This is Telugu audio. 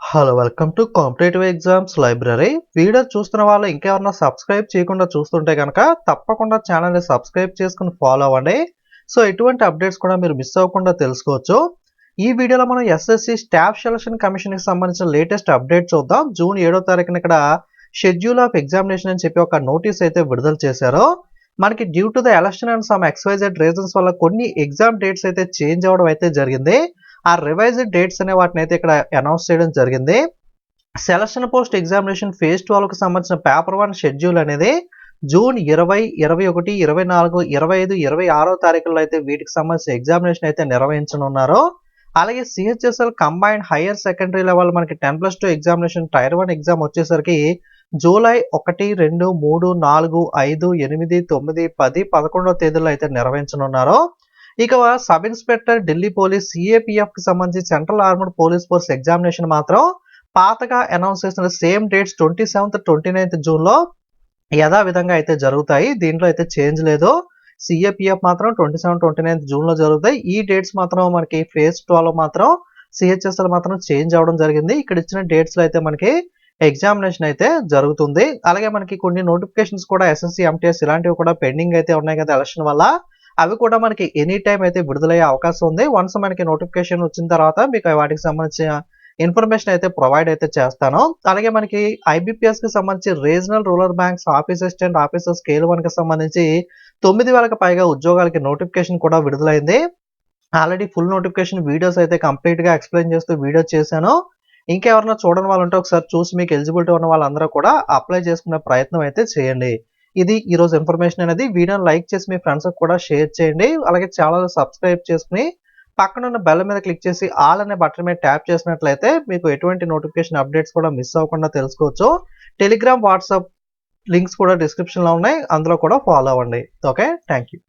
Hello welcome to competitive exams library. Video చూస్తున్న వాళ్ళు ఇంకెవరన్నా సబ్స్క్రైబ్ చేయకుండా చూస్తుంటే కనుక తప్పకుండా ఛానల్ని సబ్స్క్రైబ్ చేసుకుని ఫాలో అవ్వండి. సో ఎటువంటి అప్డేట్స్ కూడా మీరు మిస్ అవ్వకుండా తెలుసుకోవచ్చు. ఈ వీడియోలో మనం ఎస్ఎస్సి స్టాఫ్ సెలక్షన్ కమిషన్కి సంబంధించిన లేటెస్ట్ అప్డేట్ చూద్దాం. జూన్ 7వ తారీఖున ఇక్కడ షెడ్యూల్ ఆఫ్ ఎగ్జామినేషన్ అని చెప్పి ఒక నోటీస్ అయితే విడుదల చేశారు. మనకి due to the election and some XYZ reasons వల్ల కొన్ని ఎగ్జామ్ డేట్స్ అయితే చేంజ్ అవ్వడం అయితే జరిగింది. ఆ రివైజ్డ్ డేట్స్ అనే వాటిని అయితే ఇక్కడ అనౌన్స్ చేయడం జరిగింది. సెలక్షన్ పోస్ట్ ఎగ్జామినేషన్ ఫేజ్ 12కి సంబంధించిన పేపర్ 1 షెడ్యూల్ అనేది జూన్ 20, 21, 24, 25, 26వ తారీఖుల్లో అయితే వీటికి సంబంధించిన ఎగ్జామినేషన్ అయితే నిర్వహించనున్నారు. అలాగే CHSL combined higher secondary level మనకి 10+2 ఎగ్జామినేషన్ టైర్ 1 ఎగ్జామ్ వచ్చేసరికి జూలై 1, 2, 3, 4, 5, 8, 9, 10, 11వ తేదీల్లో అయితే నిర్వహించనున్నారు. ఇక sub inspector Delhi police CAPF కి సంబంధించి central armed police force examination మాత్రం పాతగా అనౌన్స్ చేసిన సేమ్ డేట్స్ 27th, 29th జూన్లో యథావిధంగా అయితే జరుగుతాయి. దీంట్లో అయితే చేంజ్ లేదు. CAPF మాత్రం 27, 29th జూన్లో జరుగుతాయి. ఈ డేట్స్ మాత్రం మనకి ఫేజ్ 12 మాత్రం CHSL మాత్రం చేంజ్ అవ్వడం జరిగింది. ఇక్కడ ఇచ్చిన డేట్స్లో అయితే మనకి ఎగ్జామినేషన్ అయితే జరుగుతుంది. అలాగే మనకి కొన్ని నోటిఫికేషన్స్ కూడా SSC, MTS ఇలాంటివి కూడా పెండింగ్ అయితే ఉన్నాయి కదా ఎలక్షన్ వల్ల. అవి కూడా మనకి ఎనీ టైం అయితే విడుదలయ్యే అవకాశం ఉంది. వన్స్ మనకి నోటిఫికేషన్ వచ్చిన తర్వాత మీకు వాటికి సంబంధించిన ఇన్ఫర్మేషన్ అయితే ప్రొవైడ్ అయితే చేస్తాను. అలాగే మనకి IBPS కి సంబంధించి regional rural banks office assistant officer scale 1కి సంబంధించి 9,000కి పైగా ఉద్యోగాలకి నోటిఫికేషన్ కూడా విడుదలైంది. ఆల్రెడీ ఫుల్ నోటిఫికేషన్ వీడియోస్ అయితే కంప్లీట్గా ఎక్స్ప్లెయిన్ చేస్తూ వీడియో చేశాను. ఇంకెవరన్నా చూడని వాళ్ళు ఉంటే ఒకసారి చూసి మీకు ఎలిజిబిలిటీ ఉన్న వాళ్ళందరూ కూడా అప్లై చేసుకునే ప్రయత్నం అయితే చేయండి. ఇది ఈరోజు ఇన్ఫర్మేషన్ అనేది. వీడియోని లైక్ చేసి మీ ఫ్రెండ్స్కి కూడా షేర్ చేయండి. అలాగే ఛానల్ సబ్స్క్రైబ్ చేసుకుని పక్కనున్న బెల్ మీద క్లిక్ చేసి ఆల్ అనే బటన్ మీద ట్యాప్ చేసినట్లయితే మీకు ఎటువంటి నోటిఫికేషన్ అప్డేట్స్ కూడా మిస్ అవ్వకుండా తెలుసుకోవచ్చు. టెలిగ్రామ్, వాట్సాప్ లింక్స్ కూడా డిస్క్రిప్షన్లో ఉన్నాయి. అందులో కూడా ఫాలో అవ్వండి. Okay, thank you.